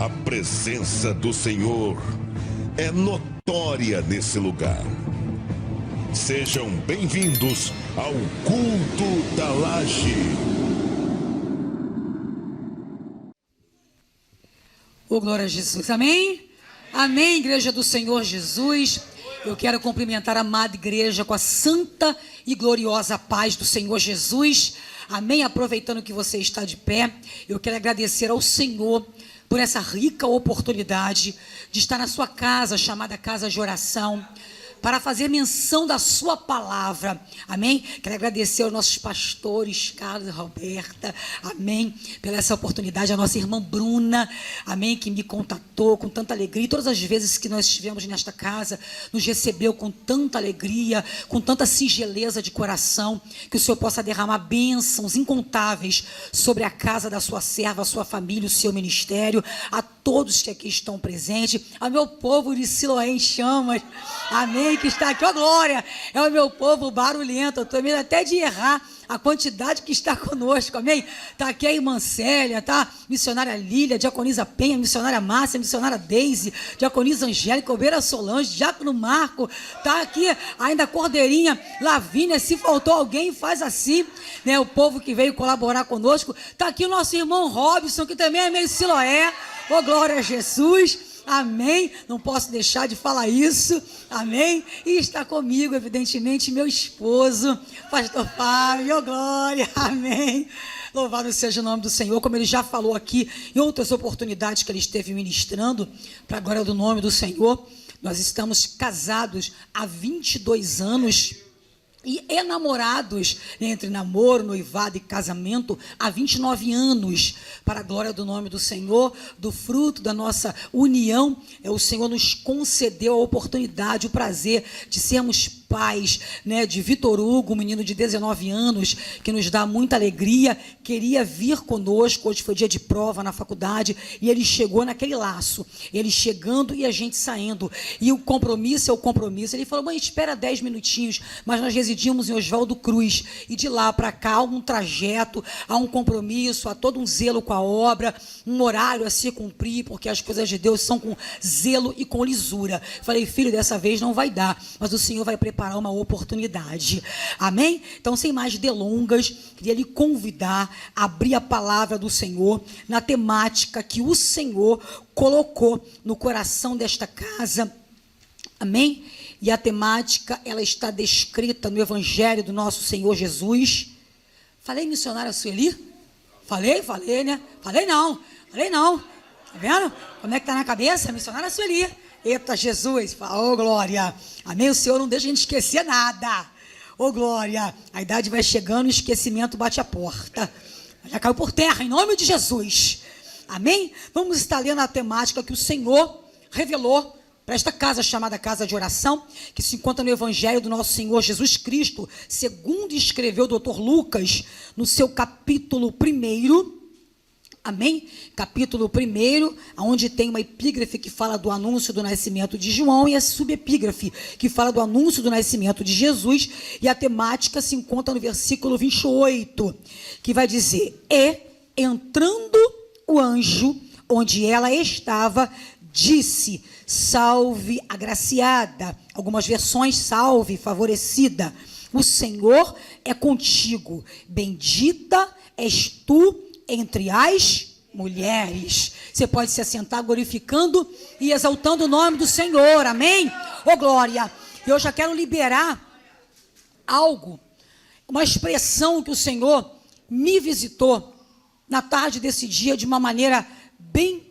A presença do Senhor é notória nesse lugar. Sejam bem-vindos ao Culto da Laje. Oh, glória a Jesus, amém? Amém, igreja do Senhor Jesus. Eu quero cumprimentar a amada igreja com a santa e gloriosa paz do Senhor Jesus. Amém? Aproveitando que você está de pé, eu quero agradecer ao Senhor por essa rica oportunidade de estar na sua casa, chamada Casa de Oração, para fazer menção da sua palavra, amém? Quero agradecer aos nossos pastores, Carlos e Roberta, amém? Pela essa oportunidade, a nossa irmã Bruna, amém? Que me contatou com tanta alegria, e todas as vezes que nós estivemos nesta casa, nos recebeu com tanta alegria, com tanta singeleza de coração, que o Senhor possa derramar bênçãos incontáveis sobre a casa da sua serva, a sua família, o seu ministério, a todos que aqui estão presentes, ao meu povo de Siloé em chamas, amém? Que está aqui, ó glória, é o meu povo barulhento, eu estou medo até de errar a quantidade que está conosco, amém? Está aqui a irmã Célia, tá? Missionária Lília, diaconisa Penha, missionária Márcia, missionária Deise, diaconisa Angélica, Oveira Solange, diácono Marco, tá aqui ainda a Cordeirinha Lavínia, se faltou alguém, faz assim, né? O povo que veio colaborar conosco, tá aqui o nosso irmão Robson, que também é meio Siloé, ô glória a Jesus. Amém, não posso deixar de falar isso, amém, e está comigo, evidentemente, meu esposo, pastor Fábio, oh glória, amém, louvado seja o nome do Senhor, como ele já falou aqui, em outras oportunidades que ele esteve ministrando, para a glória do nome do Senhor, nós estamos casados há 22 anos, e enamorados, entre namoro, noivado e casamento, há 29 anos, para a glória do nome do Senhor, do fruto da nossa união, o Senhor nos concedeu a oportunidade, o prazer de sermos pais, né, de Vitor Hugo, um menino de 19 anos, que nos dá muita alegria, queria vir conosco, hoje foi dia de prova na faculdade, e ele chegou naquele laço, ele chegando e a gente saindo, e o compromisso é o compromisso, ele falou, mãe, espera 10 minutinhos, mas nós residimos em Oswaldo Cruz, e de lá para cá há um trajeto, há um compromisso, há todo um zelo com a obra, um horário a se cumprir, porque as coisas de Deus são com zelo e com lisura. Falei, filho, dessa vez não vai dar, mas o Senhor vai preparar uma oportunidade, amém? Então, sem mais delongas, queria lhe convidar a abrir a palavra do Senhor na temática que o Senhor colocou no coração desta casa, amém? E a temática, ela está descrita no Evangelho do nosso Senhor Jesus. Falei, missionária Sueli? Falei, né? Falei não, tá vendo? Como é que tá na cabeça? Missionária Sueli. Eita, Jesus, ô glória, amém, o Senhor não deixa a gente esquecer nada, ô glória, a idade vai chegando, o esquecimento bate a porta, já caiu por terra, em nome de Jesus, amém? Vamos estar lendo a temática que o Senhor revelou para esta casa chamada Casa de Oração, que se encontra no Evangelho do nosso Senhor Jesus Cristo, segundo escreveu o Dr. Lucas, no seu capítulo 1, amém? Capítulo 1, onde tem uma epígrafe que fala do anúncio do nascimento de João e a subepígrafe que fala do anúncio do nascimento de Jesus, e a temática se encontra no versículo 28, que vai dizer, e entrando o anjo onde ela estava, disse, salve agraciada, algumas versões, salve favorecida, o Senhor é contigo, bendita és tu entre as mulheres. Você pode se assentar glorificando e exaltando o nome do Senhor, amém? Ô glória, eu já quero liberar algo, uma expressão que o Senhor me visitou na tarde desse dia de uma maneira bem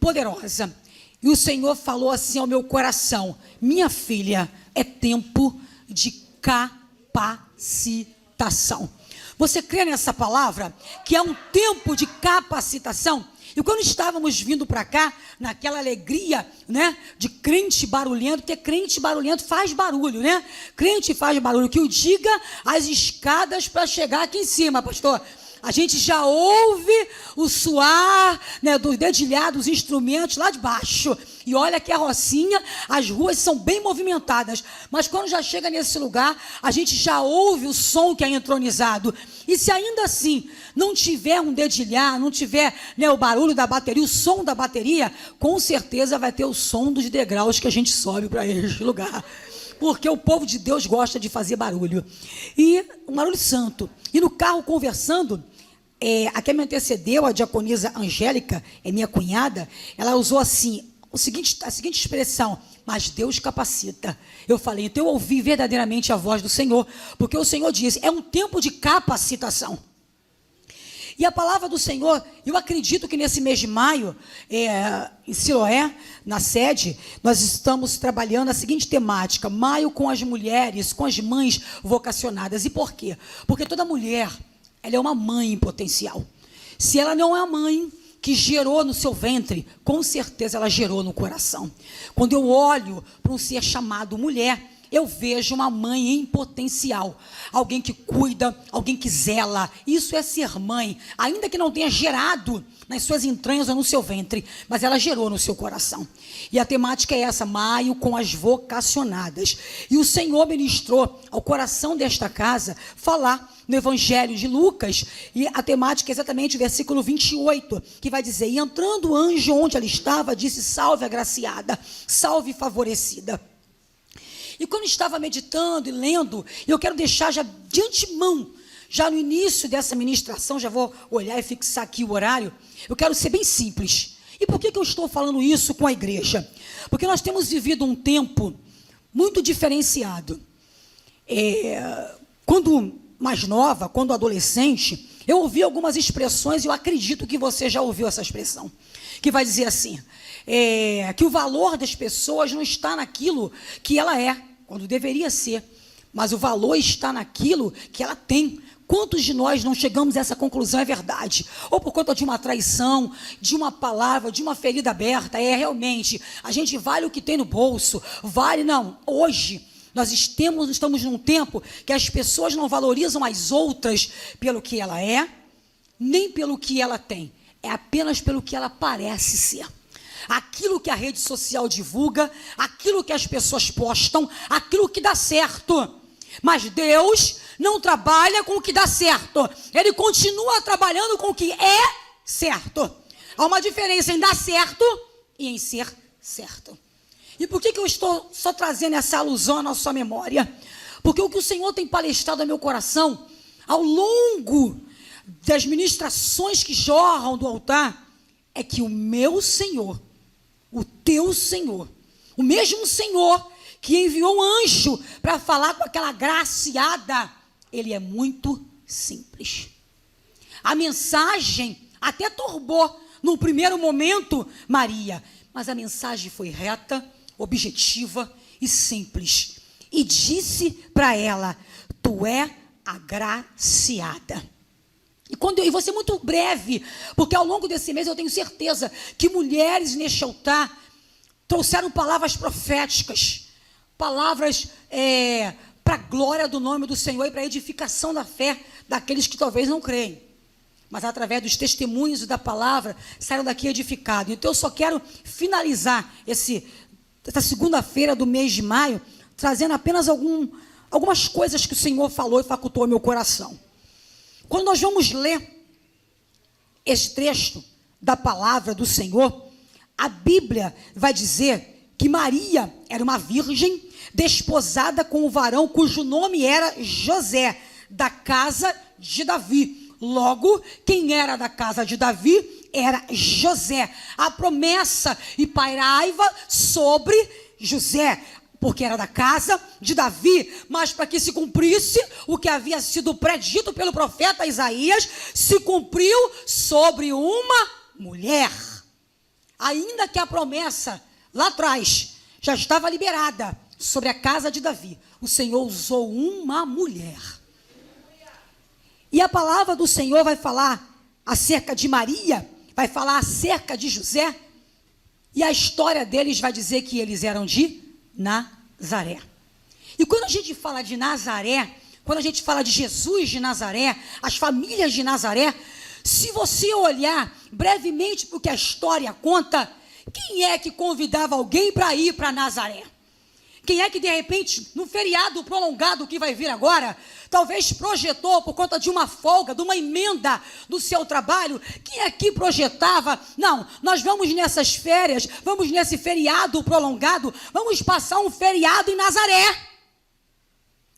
poderosa, e o Senhor falou assim ao meu coração, minha filha, é tempo de capacitação. Você crê nessa palavra? Que é um tempo de capacitação? E quando estávamos vindo para cá, naquela alegria, né, de crente barulhento, porque crente barulhento faz barulho, né? Crente faz barulho, que o diga as escadas para chegar aqui em cima, pastor. A gente já ouve o suar, né, do dedilhar dos instrumentos lá de baixo. E olha que a Rocinha, as ruas são bem movimentadas. Mas quando já chega nesse lugar, a gente já ouve o som que é entronizado. E se ainda assim não tiver um dedilhar, não tiver, né, o barulho da bateria, o som da bateria, com certeza vai ter o som dos degraus que a gente sobe para este lugar. Porque o povo de Deus gosta de fazer barulho. E um barulho santo. E no carro conversando, a que me antecedeu, a diaconisa Angélica, é minha cunhada, ela usou assim, a seguinte expressão: mas Deus capacita. Eu falei, então eu ouvi verdadeiramente a voz do Senhor, porque o Senhor disse, é um tempo de capacitação. E a palavra do Senhor, eu acredito que nesse mês de maio, em Siloé, na sede, nós estamos trabalhando a seguinte temática: maio com as mulheres, com as mães vocacionadas. E por quê? Porque toda mulher, ela é uma mãe em potencial. Se ela não é a mãe que gerou no seu ventre, com certeza ela gerou no coração. Quando eu olho para um ser chamado mulher, eu vejo uma mãe em potencial, alguém que cuida, alguém que zela. Isso é ser mãe, ainda que não tenha gerado nas suas entranhas ou no seu ventre, mas ela gerou no seu coração. E a temática é essa: maio com as vocacionadas. E o Senhor ministrou ao coração desta casa falar no Evangelho de Lucas, e a temática é exatamente o versículo 28, que vai dizer: e entrando o anjo onde ela estava, disse: salve agraciada, salve favorecida. E quando estava meditando e lendo, eu quero deixar já de antemão, já no início dessa ministração, já vou olhar e fixar aqui o horário, eu quero ser bem simples. E por que eu estou falando isso com a igreja? Porque nós temos vivido um tempo muito diferenciado. Quando mais nova, quando adolescente, eu ouvi algumas expressões, e eu acredito que você já ouviu essa expressão, que vai dizer assim, que o valor das pessoas não está naquilo que ela é, quando deveria ser, mas o valor está naquilo que ela tem. Quantos de nós não chegamos a essa conclusão? É verdade, ou por conta de uma traição, de uma palavra, de uma ferida aberta, realmente, a gente vale o que tem no bolso, vale, não, hoje, nós estamos num tempo que as pessoas não valorizam as outras pelo que ela é, nem pelo que ela tem, é apenas pelo que ela parece ser. Aquilo que a rede social divulga, aquilo que as pessoas postam, aquilo que dá certo. Mas Deus não trabalha com o que dá certo. Ele continua trabalhando com o que é certo. Há uma diferença em dar certo e em ser certo. E por que eu estou só trazendo essa alusão à sua memória? Porque o que o Senhor tem palestrado ao meu coração, ao longo das ministrações que jorram do altar, é que o meu Senhor, o teu Senhor, o mesmo Senhor que enviou um anjo para falar com aquela graciada, ele é muito simples. A mensagem até turbou no primeiro momento Maria, mas a mensagem foi reta, objetiva e simples. E disse para ela: tu é agraciada. E vou ser muito breve, porque ao longo desse mês eu tenho certeza que mulheres neste altar trouxeram palavras proféticas, palavras para a glória do nome do Senhor e para a edificação da fé daqueles que talvez não creem, mas através dos testemunhos e da palavra saíram daqui edificados. Então eu só quero finalizar essa segunda-feira do mês de maio trazendo apenas algumas coisas que o Senhor falou e facultou ao meu coração. Quando nós vamos ler esse trecho da palavra do Senhor, a Bíblia vai dizer que Maria era uma virgem desposada com um varão cujo nome era José, da casa de Davi. Logo, quem era da casa de Davi era José. A promessa e pairaiva sobre José, porque era da casa de Davi, mas para que se cumprisse o que havia sido predito pelo profeta Isaías, se cumpriu sobre uma mulher. Ainda que a promessa lá atrás já estava liberada sobre a casa de Davi, o Senhor usou uma mulher. E a palavra do Senhor vai falar acerca de Maria, vai falar acerca de José, e a história deles vai dizer que eles eram de Nazaré. E quando a gente fala de Nazaré, quando a gente fala de Jesus de Nazaré, as famílias de Nazaré, se você olhar brevemente para o que a história conta, quem é que convidava alguém para ir para Nazaré? Quem é que, de repente, no feriado prolongado que vai vir agora, talvez projetou por conta de uma folga, de uma emenda do seu trabalho? Quem aqui projetava? Não, nós vamos nessas férias, vamos nesse feriado prolongado, vamos passar um feriado em Nazaré.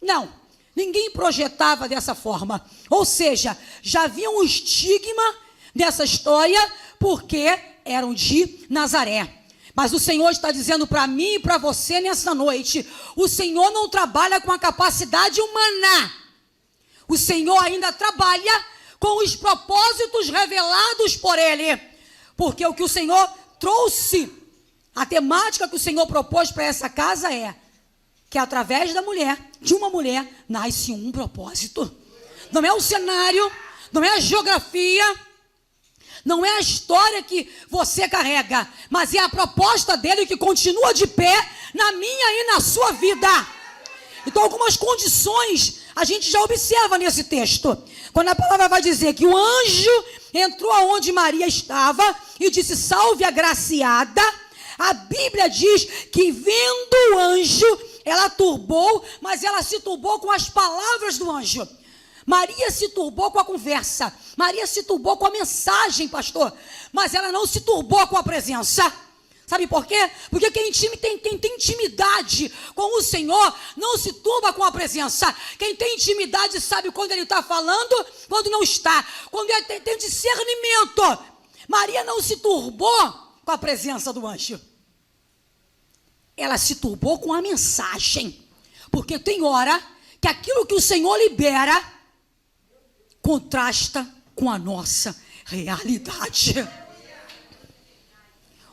Não, ninguém projetava dessa forma. Ou seja, já havia um estigma dessa história, porque eram de Nazaré. Mas o Senhor está dizendo para mim e para você nessa noite, o Senhor não trabalha com a capacidade humana. O Senhor ainda trabalha com os propósitos revelados por Ele. Porque o que o Senhor trouxe, a temática que o Senhor propôs para essa casa é que através da mulher, de uma mulher, nasce um propósito. Não é o cenário, não é a geografia, não é a história que você carrega, mas é a proposta dele que continua de pé na minha e na sua vida. Então, algumas condições a gente já observa nesse texto. Quando a palavra vai dizer que o anjo entrou aonde Maria estava e disse: salve agraciada, a Bíblia diz que vendo o anjo, ela turbou, mas ela se turbou com as palavras do anjo. Maria se turbou com a conversa, Maria se turbou com a mensagem, pastor, mas ela não se turbou com a presença. Sabe por quê? Porque quem tem intimidade com o Senhor não se turba com a presença. Quem tem intimidade sabe quando ele está falando, quando não está, quando ele tem discernimento. Maria não se turbou com a presença do anjo, ela se turbou com a mensagem, porque tem hora que aquilo que o Senhor libera contrasta com a nossa realidade.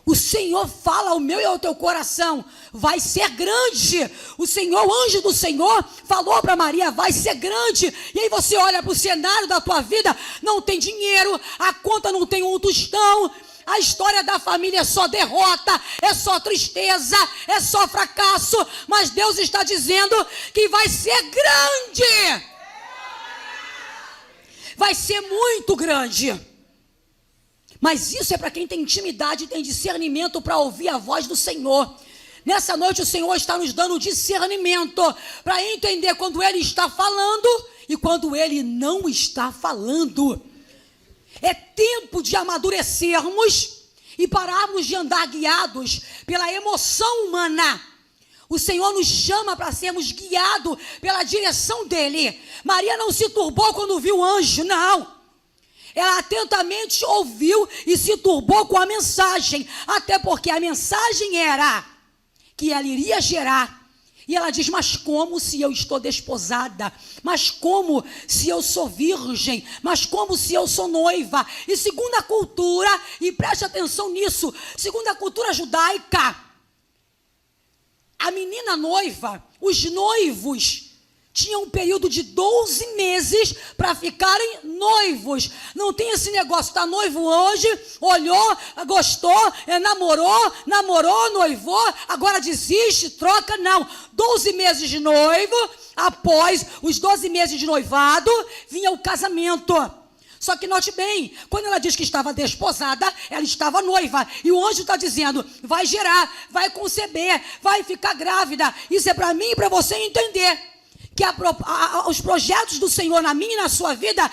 O Senhor fala ao meu e ao teu coração, vai ser grande. O Senhor, o anjo do Senhor, falou para Maria, vai ser grande. E aí você olha para o cenário da tua vida, não tem dinheiro, a conta não tem um tostão, a história da família é só derrota, é só tristeza, é só fracasso. Mas Deus está dizendo que vai ser grande. Vai ser muito grande. Mas isso é para quem tem intimidade e tem discernimento para ouvir a voz do Senhor. Nessa noite o Senhor está nos dando discernimento para entender quando Ele está falando e quando Ele não está falando. É tempo de amadurecermos e pararmos de andar guiados pela emoção humana. O Senhor nos chama para sermos guiados pela direção dEle. Maria não se turbou quando viu o anjo, não. Ela atentamente ouviu e se turbou com a mensagem, até porque a mensagem era que ela iria gerar. E ela diz, mas como se eu estou desposada? Mas como se eu sou virgem? Mas como se eu sou noiva? E segundo a cultura, e preste atenção nisso, segundo a cultura judaica, a menina noiva, os noivos, tinham um período de 12 meses para ficarem noivos. Não tem esse negócio, está noivo hoje, olhou, gostou, namorou, noivou, agora desiste, troca, não. 12 meses de noivo, após os 12 meses de noivado, vinha o casamento. Só que note bem, quando ela diz que estava desposada, ela estava noiva. E o anjo está dizendo, vai gerar, vai conceber, vai ficar grávida. Isso é para mim e para você entender que os projetos do Senhor na minha e na sua vida,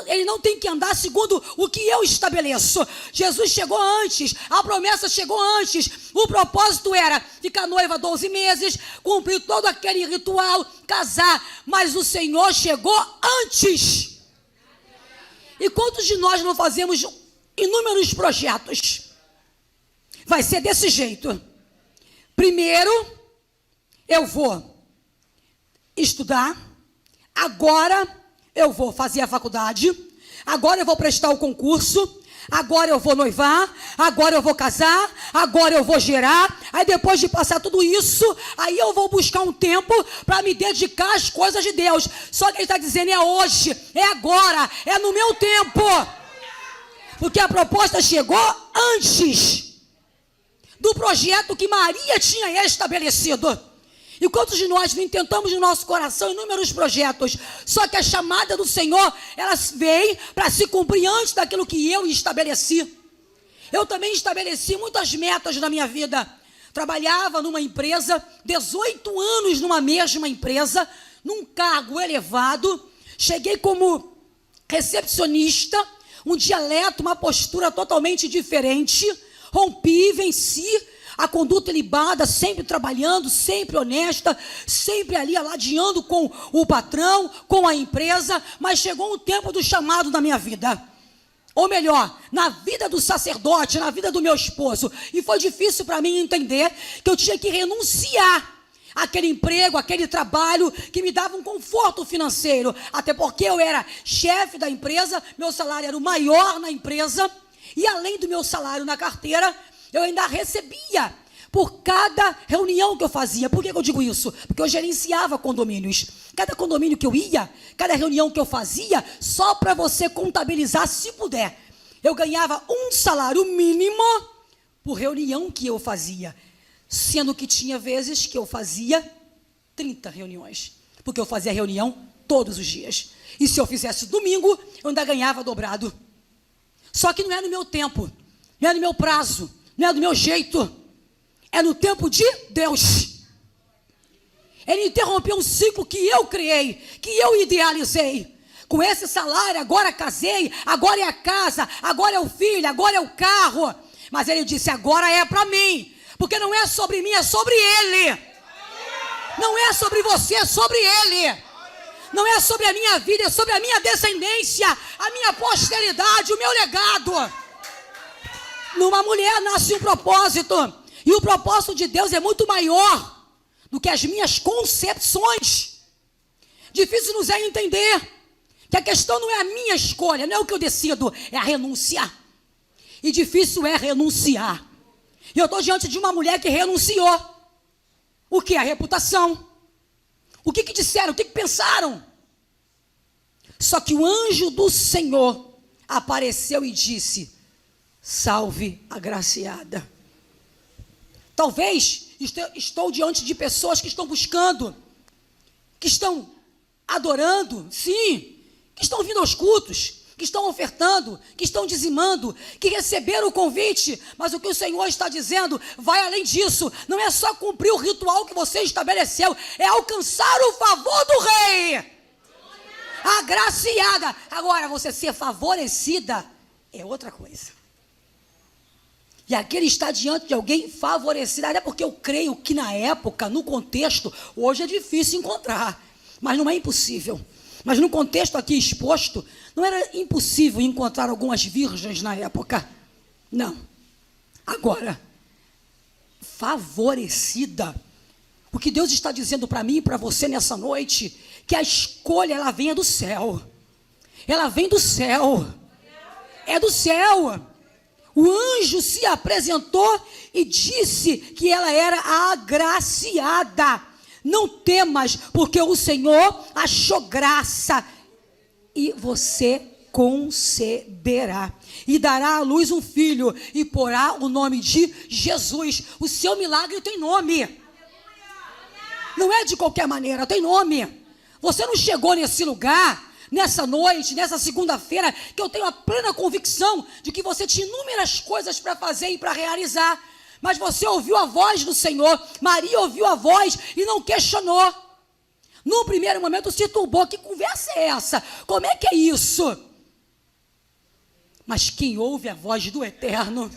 ele não tem que andar segundo o que eu estabeleço. Jesus chegou antes, a promessa chegou antes. O propósito era ficar noiva 12 meses, cumprir todo aquele ritual, casar. Mas o Senhor chegou antes. E quantos de nós não fazemos inúmeros projetos? Vai ser desse jeito. Primeiro, eu vou estudar, agora eu vou fazer a faculdade, agora eu vou prestar o concurso, agora eu vou noivar, agora eu vou casar, agora eu vou gerar, aí depois de passar tudo isso, aí eu vou buscar um tempo para me dedicar às coisas de Deus. Só que ele está dizendo, é hoje, é agora, é no meu tempo, porque a proposta chegou antes do projeto que Maria tinha estabelecido. E quantos de nós não intentamos no nosso coração inúmeros projetos, só que a chamada do Senhor, ela veio para se cumprir antes daquilo que eu estabeleci. Eu também estabeleci muitas metas na minha vida. Trabalhava numa empresa, 18 anos numa mesma empresa, num cargo elevado. Cheguei como recepcionista, um dialeto, uma postura totalmente diferente. Rompi, venci a conduta ilibada, sempre trabalhando, sempre honesta, sempre ali aladeando com o patrão, com a empresa, mas chegou o tempo do chamado na minha vida. Ou melhor, na vida do sacerdote, na vida do meu esposo. E foi difícil para mim entender que eu tinha que renunciar àquele emprego, àquele trabalho que me dava um conforto financeiro. Até porque eu era chefe da empresa, meu salário era o maior na empresa. E além do meu salário na carteira, eu ainda recebia por cada reunião que eu fazia. Por que eu digo isso? Porque eu gerenciava condomínios. Cada condomínio que eu ia, cada reunião que eu fazia, só para você contabilizar, se puder, eu ganhava um salário mínimo por reunião que eu fazia. Sendo que tinha vezes que eu fazia 30 reuniões. Porque eu fazia reunião todos os dias. E se eu fizesse domingo, eu ainda ganhava dobrado. Só que não é no meu tempo, não é no meu prazo, não é do meu jeito. É no tempo de Deus. Ele interrompeu um ciclo que eu criei, que eu idealizei. Com esse salário, agora casei, agora é a casa, agora é o filho, agora é o carro. Mas ele disse, agora é para mim. Porque não é sobre mim, é sobre ele. Não é sobre você, é sobre ele. Não é sobre a minha vida, é sobre a minha descendência, a minha posteridade, o meu legado. Numa mulher nasce um propósito. E o propósito de Deus é muito maior do que as minhas concepções. Difícil nos é entender que a questão não é a minha escolha, não é o que eu decido, é a renúncia. E difícil é renunciar. E eu estou diante de uma mulher que renunciou. O que? A reputação. O que disseram? O que pensaram? Só que o anjo do Senhor apareceu e disse, salve agraciada. Talvez estou diante de pessoas que estão buscando, que estão adorando, sim, que estão vindo aos cultos, que estão ofertando, que estão dizimando, que receberam o convite, mas o que o Senhor está dizendo vai além disso. Não é só cumprir o ritual que você estabeleceu, é alcançar o favor do rei. Agraciada. Agora, você ser favorecida é outra coisa. E aquele está diante de alguém favorecido. É porque eu creio que na época, no contexto, hoje é difícil encontrar, mas não é impossível. Mas no contexto aqui exposto, não era impossível encontrar algumas virgens na época. Não. Agora, favorecida. O que Deus está dizendo para mim e para você nessa noite, que a escolha, ela venha do céu. Ela vem do céu. É do céu. O anjo se apresentou e disse que ela era agraciada. Não temas, porque o Senhor achou graça e você conceberá. E dará à luz um filho e porá o nome de Jesus. O seu milagre tem nome. Não é de qualquer maneira, tem nome. Você não chegou nesse lugar nessa noite, nessa segunda-feira, que eu tenho a plena convicção de que você tinha inúmeras coisas para fazer e para realizar, mas você ouviu a voz do Senhor. Maria ouviu a voz e não questionou. No primeiro momento se turbou, que conversa é essa? Como é que é isso? Mas quem ouve a voz do Eterno,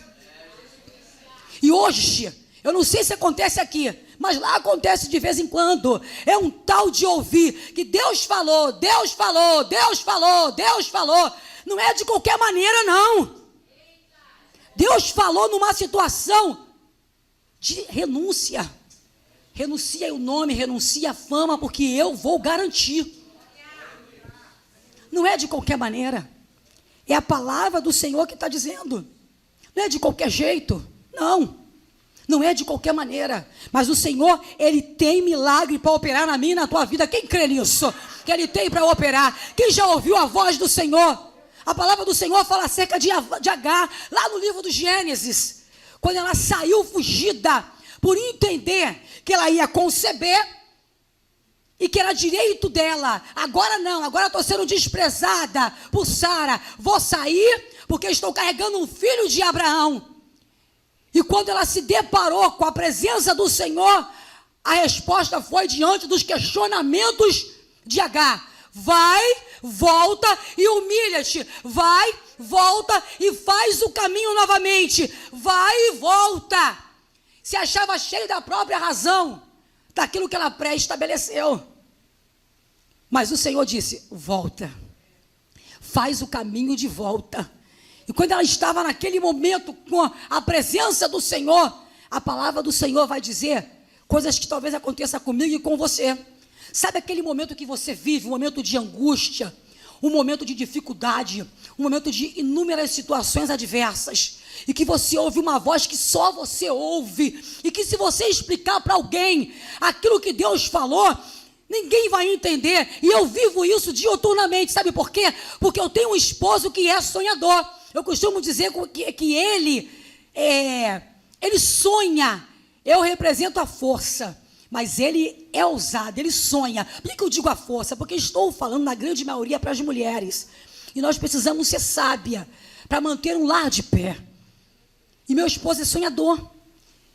e hoje, eu não sei se acontece aqui, mas lá acontece de vez em quando, é um tal de ouvir, que Deus falou, Deus falou, Deus falou, Deus falou, não é de qualquer maneira não. Deus falou numa situação de renúncia. Renuncia o nome, renuncia a fama, porque eu vou garantir. Não é de qualquer maneira, é a palavra do Senhor que está dizendo, não é de qualquer jeito, não. Não é de qualquer maneira, mas o Senhor, Ele tem milagre para operar na minha e na tua vida. Quem crê nisso? Que Ele tem para operar. Quem já ouviu a voz do Senhor? A palavra do Senhor fala acerca de Agar, lá no livro do Gênesis, quando ela saiu fugida, por entender que ela ia conceber, e que era direito dela. Agora não, agora estou sendo desprezada por Sara. Vou sair porque estou carregando um filho de Abraão. E quando ela se deparou com a presença do Senhor, a resposta foi diante dos questionamentos de Agar: vai, volta e humilha-te. Vai, volta e faz o caminho novamente. Vai e volta. Se achava cheia da própria razão, daquilo que ela pré-estabeleceu. Mas o Senhor disse: volta. Faz o caminho de volta. E quando ela estava naquele momento com a presença do Senhor, a palavra do Senhor vai dizer coisas que talvez aconteça comigo e com você. Sabe aquele momento que você vive, um momento de angústia, um momento de dificuldade, um momento de inúmeras situações adversas, e que você ouve uma voz que só você ouve, e que se você explicar para alguém aquilo que Deus falou, ninguém vai entender. E eu vivo isso diuturnamente. Sabe por quê? Porque eu tenho um esposo que é sonhador. Eu costumo dizer que ele sonha. Eu represento a força, mas ele é ousado, ele sonha. Por que eu digo a força? Porque estou falando na grande maioria para as mulheres. E nós precisamos ser sábia para manter um lar de pé. E meu esposo é sonhador.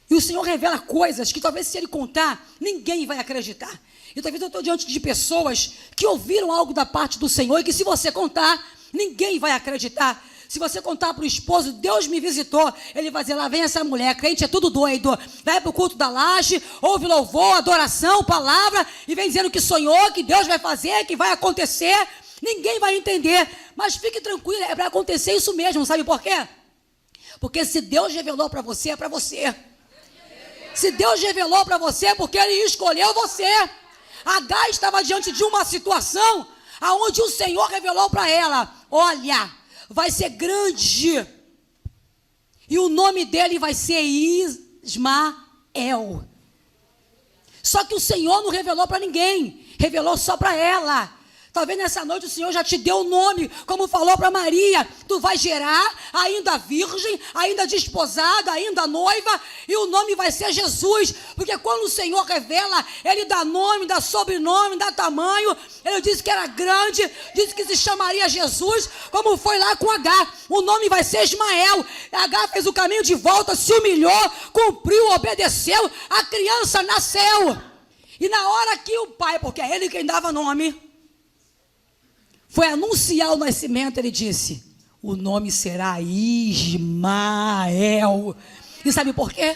E o Senhor revela coisas que talvez, se ele contar, ninguém vai acreditar. E talvez eu estou diante de pessoas que ouviram algo da parte do Senhor e que, se você contar, ninguém vai acreditar. Se você contar para o esposo: Deus me visitou, ele vai dizer: lá vem essa mulher, crente é tudo doido, vai para o culto da laje, ouve louvor, adoração, palavra, e vem dizendo que sonhou, que Deus vai fazer, que vai acontecer. Ninguém vai entender, mas fique tranquilo, é para acontecer isso mesmo. Sabe por quê? Porque se Deus revelou para você, é para você. Se Deus revelou para você, é porque Ele escolheu você. Agar estava diante de uma situação aonde o Senhor revelou para ela: olha, vai ser grande, e o nome dele vai ser Ismael. Só que o Senhor não revelou para ninguém, revelou só para ela. Talvez nessa noite o Senhor já te deu o nome, como falou para Maria: tu vai gerar, ainda virgem, ainda desposada, ainda noiva, e o nome vai ser Jesus. Porque quando o Senhor revela, Ele dá nome, dá sobrenome, dá tamanho. Ele disse que era grande, disse que se chamaria Jesus, como foi lá com Agar. O nome vai ser Ismael. Agar fez o caminho de volta, se humilhou, cumpriu, obedeceu, a criança nasceu. E na hora que o pai, porque é ele quem dava nome, foi anunciar o nascimento, ele disse: o nome será Ismael. E sabe por quê?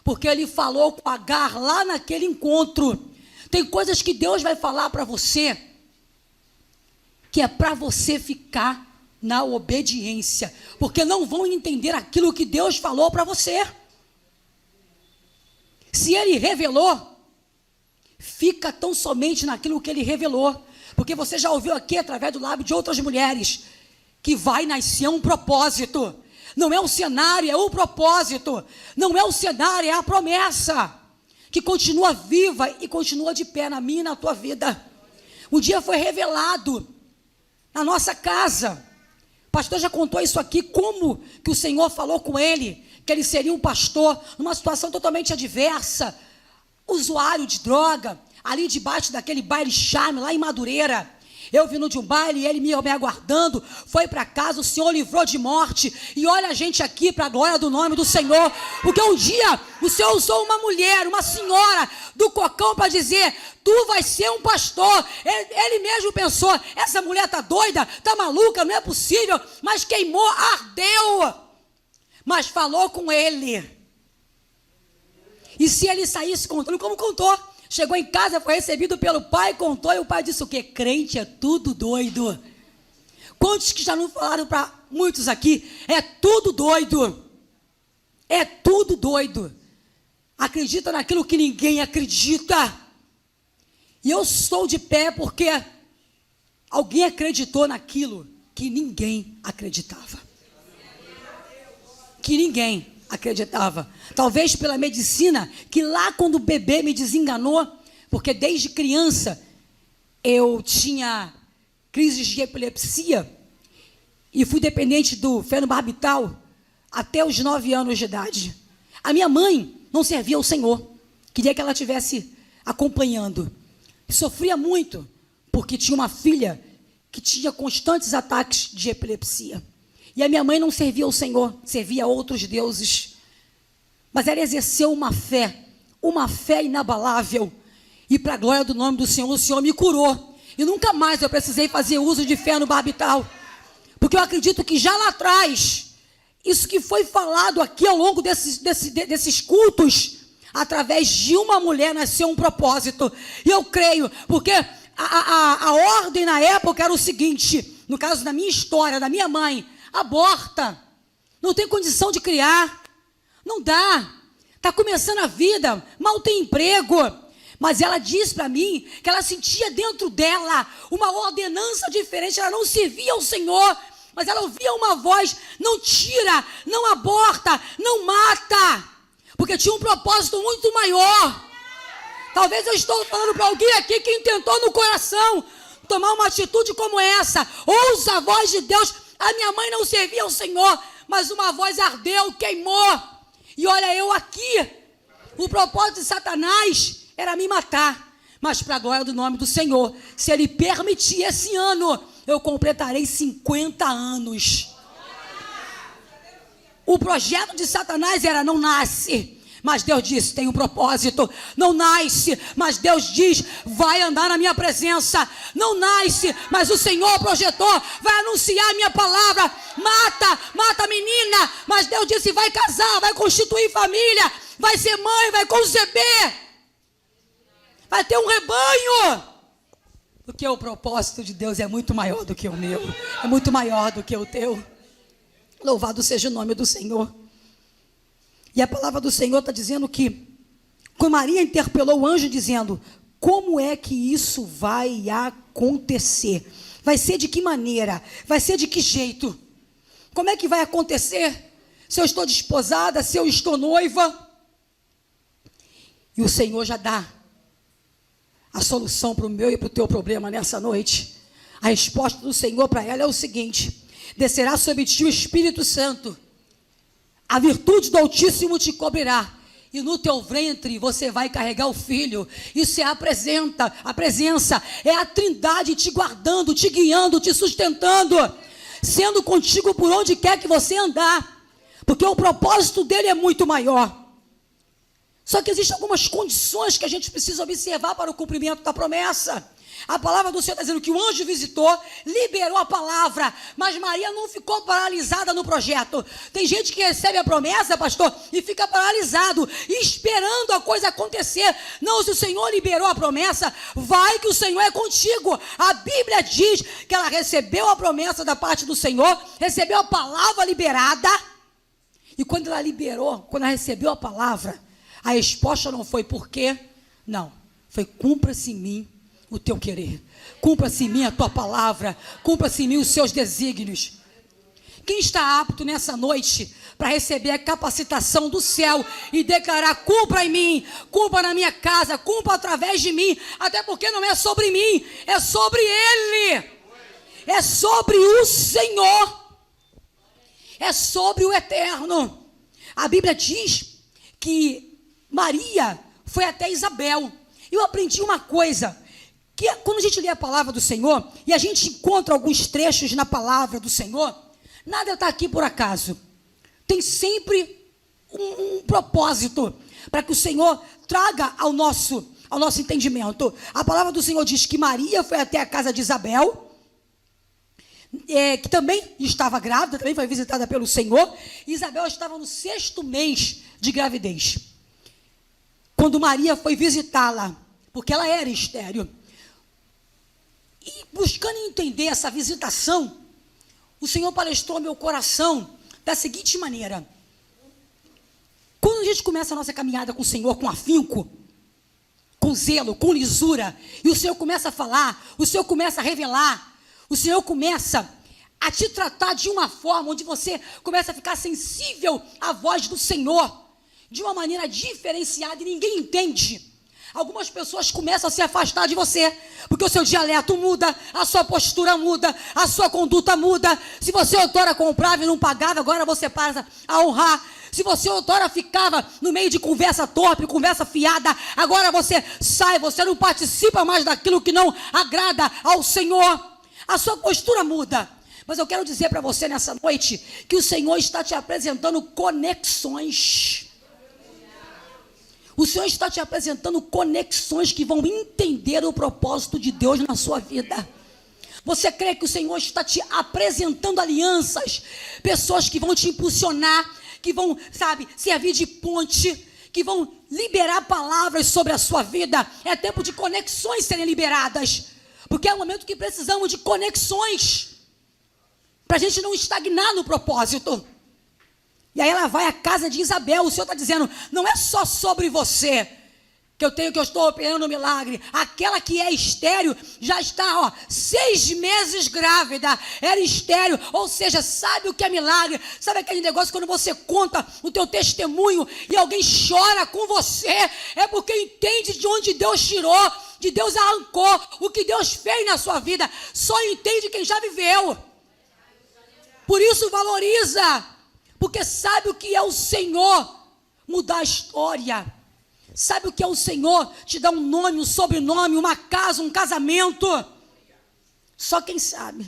Porque ele falou com Agar lá naquele encontro. Tem coisas que Deus vai falar para você, que é para você ficar na obediência, porque não vão entender aquilo que Deus falou para você. Se Ele revelou, fica tão somente naquilo que Ele revelou. Porque você já ouviu aqui, através do lábio de outras mulheres, que vai nascer um propósito. Não é um cenário, é um propósito. Não é um cenário, é a promessa, que continua viva e continua de pé na minha e na tua vida. Um dia foi revelado na nossa casa. O pastor já contou isso aqui, como que o Senhor falou com ele, que ele seria um pastor numa situação totalmente adversa, usuário de droga, ali debaixo daquele baile charme, lá em Madureira. Eu vindo de um baile e ele me aguardando, foi para casa, o Senhor livrou de morte. E olha a gente aqui para a glória do nome do Senhor, porque um dia o Senhor usou uma mulher, uma senhora do cocão para dizer: tu vai ser um pastor. Ele mesmo pensou: essa mulher está doida, está maluca, não é possível. Mas queimou, ardeu, mas falou com ele. E se ele saísse contando, como contou, chegou em casa, foi recebido pelo pai, contou, e o pai disse o quê? Crente é tudo doido. Quantos que já não falaram para muitos aqui? É tudo doido. É tudo doido. Acredita naquilo que ninguém acredita. E eu estou de pé porque alguém acreditou naquilo que ninguém acreditava. Que ninguém acreditava. Talvez pela medicina, que lá quando o bebê me desenganou, porque desde criança eu tinha crises de epilepsia e fui dependente do fenobarbital até os 9 anos de idade. A minha mãe não servia ao Senhor, queria que ela estivesse acompanhando. sofria muito, porque tinha uma filha que tinha constantes ataques de epilepsia. E a minha mãe não servia ao Senhor, servia a outros deuses. Mas ela exerceu uma fé inabalável. E para a glória do nome do Senhor, o Senhor me curou. E nunca mais eu precisei fazer uso de fé no barbital. Porque eu acredito que já lá atrás, isso que foi falado aqui ao longo desses cultos, através de uma mulher nasceu um propósito. E eu creio, porque a ordem na época era o seguinte, no caso da minha história, da minha mãe, aborta, não tem condição de criar, não dá, está começando a vida, mal tem emprego. Mas ela disse para mim que ela sentia dentro dela uma ordenança diferente, ela não servia ao Senhor, mas ela ouvia uma voz: não tira, não aborta, não mata, porque tinha um propósito muito maior. Talvez eu estou falando para alguém aqui que intentou no coração tomar uma atitude como essa. Ouça a voz de Deus. A minha mãe não servia ao Senhor, mas uma voz ardeu, queimou. E olha eu aqui. O propósito de Satanás era me matar. Mas para a glória do nome do Senhor, se Ele permitir, esse ano eu completarei 50 anos. O projeto de Satanás era: não nasce. Mas Deus disse: tem um propósito. Não nasce, mas Deus diz: vai andar na minha presença. Não nasce, mas o Senhor projetou, vai anunciar a minha palavra. Mata a menina, mas Deus disse: vai casar, vai constituir família, vai ser mãe, vai conceber, vai ter um rebanho. Porque o propósito de Deus é muito maior do que o meu, é muito maior do que o teu. Louvado seja o nome do Senhor. E a palavra do Senhor está dizendo que, quando Maria interpelou o anjo dizendo: como é que isso vai acontecer? Vai ser de que maneira? Vai ser de que jeito? Como é que vai acontecer? Se eu estou desposada, se eu estou noiva? E o Senhor já dá a solução para o meu e para o teu problema nessa noite. A resposta do Senhor para ela é o seguinte: descerá sobre ti o Espírito Santo, a virtude do Altíssimo te cobrirá, e no teu ventre você vai carregar o filho. Isso é a presença, é a Trindade te guardando, te guiando, te sustentando, sendo contigo por onde quer que você andar, porque o propósito dele é muito maior. Só que existem algumas condições que a gente precisa observar para o cumprimento da promessa. A palavra do Senhor está dizendo que o anjo visitou, liberou a palavra, mas Maria não ficou paralisada no projeto. Tem gente que recebe a promessa, pastor, e fica paralisado, esperando a coisa acontecer. Não, se o Senhor liberou a promessa, vai que o Senhor é contigo. A Bíblia diz que ela recebeu a promessa da parte do Senhor, recebeu a palavra liberada, e quando ela liberou, quando ela recebeu a palavra, a resposta não foi por quê? Não, foi: cumpra-se em mim o teu querer, cumpra-se em mim a tua palavra, cumpra-se em mim os seus desígnios. Quem está apto nessa noite para receber a capacitação do céu e declarar: cumpra em mim, cumpra na minha casa, cumpra através de mim, até porque não é sobre mim, é sobre Ele, é sobre o Senhor, é sobre o eterno. A Bíblia diz que Maria foi até Isabel. Eu aprendi uma coisa, que quando a gente lê a palavra do Senhor, e a gente encontra alguns trechos na palavra do Senhor, nada está aqui por acaso. Tem sempre um propósito, para que o Senhor traga ao nosso entendimento. A palavra do Senhor diz que Maria foi até a casa de Isabel, que também estava grávida, também foi visitada pelo Senhor. E Isabel estava no 6º mês de gravidez, quando Maria foi visitá-la, porque ela era estéril. E buscando entender essa visitação, o Senhor palestrou meu coração da seguinte maneira: quando a gente começa a nossa caminhada com o Senhor com afinco, com zelo, com lisura, e o Senhor começa a falar, o Senhor começa a revelar, o Senhor começa a te tratar de uma forma onde você começa a ficar sensível à voz do Senhor, de uma maneira diferenciada, e ninguém entende. Algumas pessoas começam a se afastar de você, porque o seu dialeto muda, a sua postura muda, a sua conduta muda. Se você outrora comprava e não pagava, agora você passa a honrar. Se você outrora ficava no meio de conversa torpe, conversa fiada, agora você sai, você não participa mais daquilo que não agrada ao Senhor. A sua postura muda. Mas eu quero dizer para você nessa noite que o Senhor está te apresentando conexões. O Senhor está te apresentando conexões que vão entender o propósito de Deus na sua vida. Você crê que o Senhor está te apresentando alianças, pessoas que vão te impulsionar, que vão, servir de ponte, que vão liberar palavras sobre a sua vida. É tempo de conexões serem liberadas, porque é o momento que precisamos de conexões, para a gente não estagnar no propósito. E aí ela vai à casa de Isabel. O Senhor está dizendo, não é só sobre você que eu estou operando um milagre. Aquela que é estéril já está 6 meses grávida, era estéril, ou seja, sabe o que é milagre? Sabe aquele negócio quando você conta o teu testemunho e alguém chora com você? É porque entende de onde Deus tirou, de Deus arrancou, o que Deus fez na sua vida. Só entende quem já viveu. Por isso valoriza, porque sabe o que é o Senhor mudar a história. Sabe o que é o Senhor te dar um nome, um sobrenome, uma casa, um casamento? Só quem sabe.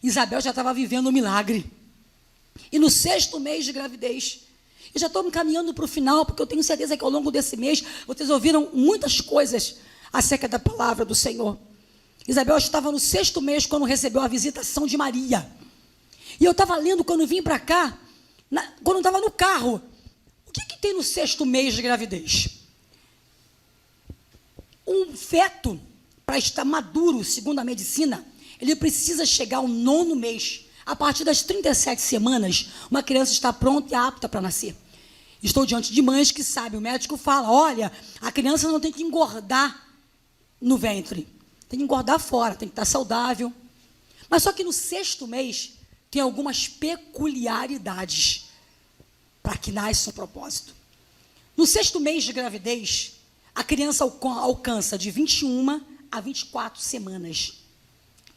Isabel já estava vivendo um milagre. E no 6º mês de gravidez, eu já estou me caminhando para o final, porque eu tenho certeza que ao longo desse mês, vocês ouviram muitas coisas acerca da palavra do Senhor. Isabel estava no 6º mês quando recebeu a visitação de Maria. E eu estava lendo quando vim para cá, quando eu estava no carro. O que tem no 6º mês de gravidez? Um feto, para estar maduro, segundo a medicina, ele precisa chegar ao 9º mês. A partir das 37 semanas, uma criança está pronta e apta para nascer. Estou diante de mães que sabem, o médico fala, olha, a criança não tem que engordar no ventre, tem que engordar fora, tem que estar saudável. Mas só que no 6º mês, tem algumas peculiaridades para que nasça um propósito. No 6º mês de gravidez, a criança alcança de 21 a 24 semanas.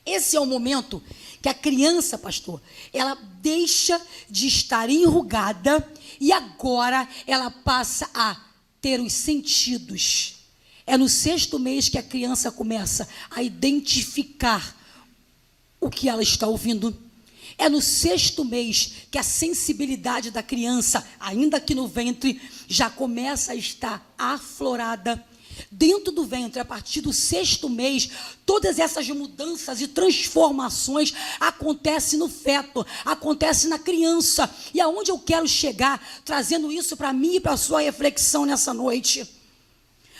Esse é o momento que a criança, pastor, ela deixa de estar enrugada e agora ela passa a ter os sentidos. É no 6º mês que a criança começa a identificar o que ela está ouvindo. É no 6º mês que a sensibilidade da criança, ainda que no ventre, já começa a estar aflorada. Dentro do ventre, a partir do 6º mês, todas essas mudanças e transformações acontecem no feto, acontecem na criança. E aonde eu quero chegar, trazendo isso para mim e para a sua reflexão nessa noite?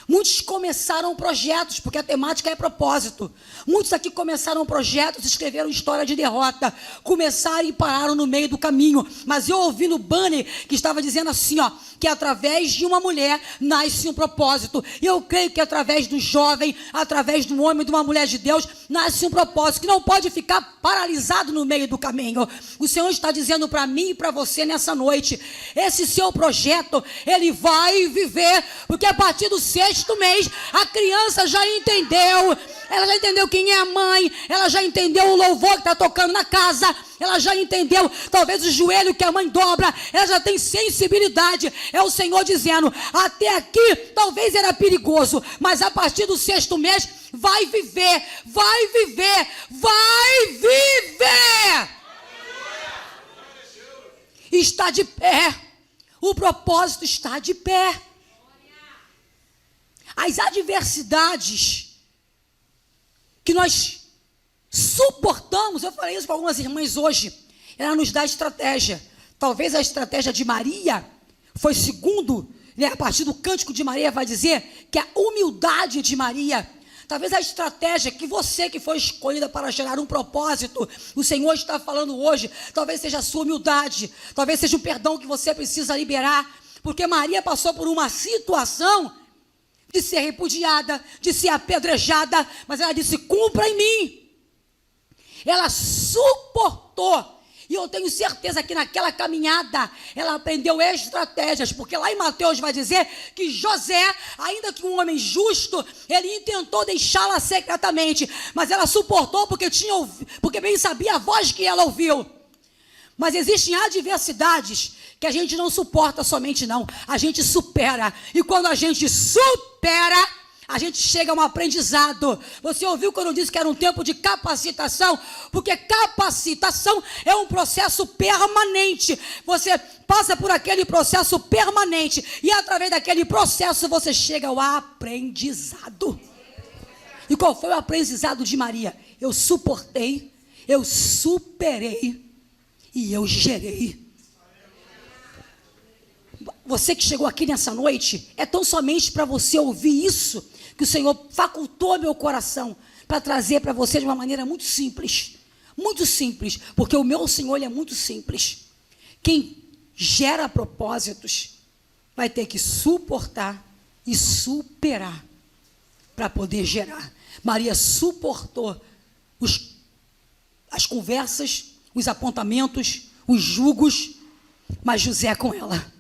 Muitos começaram projetos, porque a temática é propósito. Muitos aqui começaram projetos, escreveram história de derrota, começaram e pararam no meio do caminho. Mas eu ouvi no banner que estava dizendo assim, que através de uma mulher nasce um propósito. E eu creio que através do jovem, através do homem, de uma mulher de Deus, nasce um propósito que não pode ficar paralisado no meio do caminho. O Senhor está dizendo para mim e para você nessa noite, esse seu projeto, ele vai viver, porque a partir do 6º mês, a criança já entendeu, ela já entendeu quem é a mãe, ela já entendeu o louvor que está tocando na casa, ela já entendeu, talvez o joelho que a mãe dobra, ela já tem sensibilidade. É o Senhor dizendo, até aqui talvez era perigoso, mas a partir do 6º mês, vai viver, vai viver, vai viver. Está de pé, o propósito está de pé. As adversidades que nós suportamos, eu falei isso para algumas irmãs hoje, ela nos dá estratégia. Talvez a estratégia de Maria foi segundo, a partir do cântico de Maria vai dizer que a humildade de Maria, talvez a estratégia que você que foi escolhida para gerar um propósito, o Senhor está falando hoje, talvez seja a sua humildade, talvez seja o perdão que você precisa liberar, porque Maria passou por uma situação de ser repudiada, de ser apedrejada, mas ela disse, cumpra em mim. Ela suportou, e eu tenho certeza que naquela caminhada, ela aprendeu estratégias, porque lá em Mateus vai dizer que José, ainda que um homem justo, ele intentou deixá-la secretamente, mas ela suportou porque bem sabia a voz que ela ouviu. Mas existem adversidades que a gente não suporta somente não, a gente supera. E quando a gente supera, a gente chega a um aprendizado. Você ouviu quando eu disse que era um tempo de capacitação? Porque capacitação é um processo permanente. Você passa por aquele processo permanente e através daquele processo você chega ao aprendizado. E qual foi o aprendizado de Maria? Eu suportei, eu superei e eu gerei. Você que chegou aqui nessa noite, é tão somente para você ouvir isso que o Senhor facultou meu coração para trazer para você de uma maneira muito simples, porque o meu Senhor ele é muito simples. Quem gera propósitos vai ter que suportar e superar para poder gerar. Maria suportou as conversas, os apontamentos, os julgos, mas José com ela,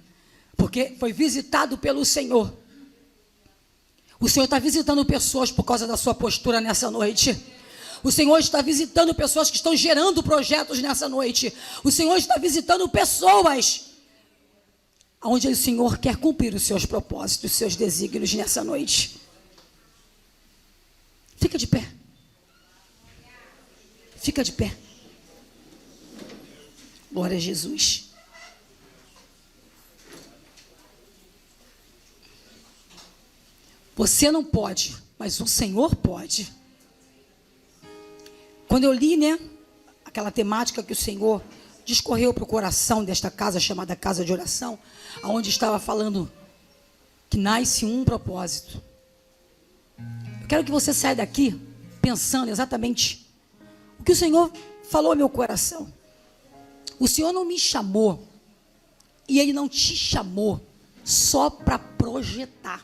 porque foi visitado pelo Senhor. O Senhor está visitando pessoas por causa da sua postura nessa noite. O Senhor está visitando pessoas que estão gerando projetos nessa noite. O Senhor está visitando pessoas onde o Senhor quer cumprir os seus propósitos, os seus desígnios nessa noite. Fica de pé. Fica de pé. Glória a Jesus. Você não pode, mas o Senhor pode. Quando eu li, aquela temática que o Senhor discorreu para o coração desta casa, chamada casa de oração, onde estava falando que nasce um propósito. Eu quero que você saia daqui pensando exatamente o que o Senhor falou ao meu coração. O Senhor não me chamou, e Ele não te chamou só para projetar.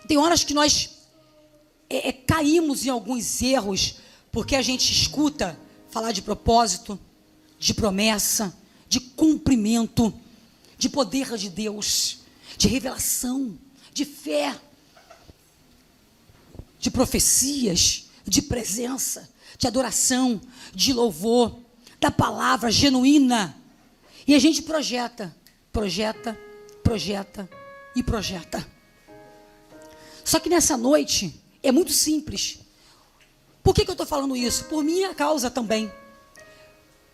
Tem horas que nós caímos em alguns erros, porque a gente escuta falar de propósito, de promessa, de cumprimento, de poder de Deus, de revelação, de fé, de profecias, de presença, de adoração, de louvor, da palavra genuína. E a gente projeta. Só que nessa noite é muito simples. Por que eu estou falando isso? Por minha causa também.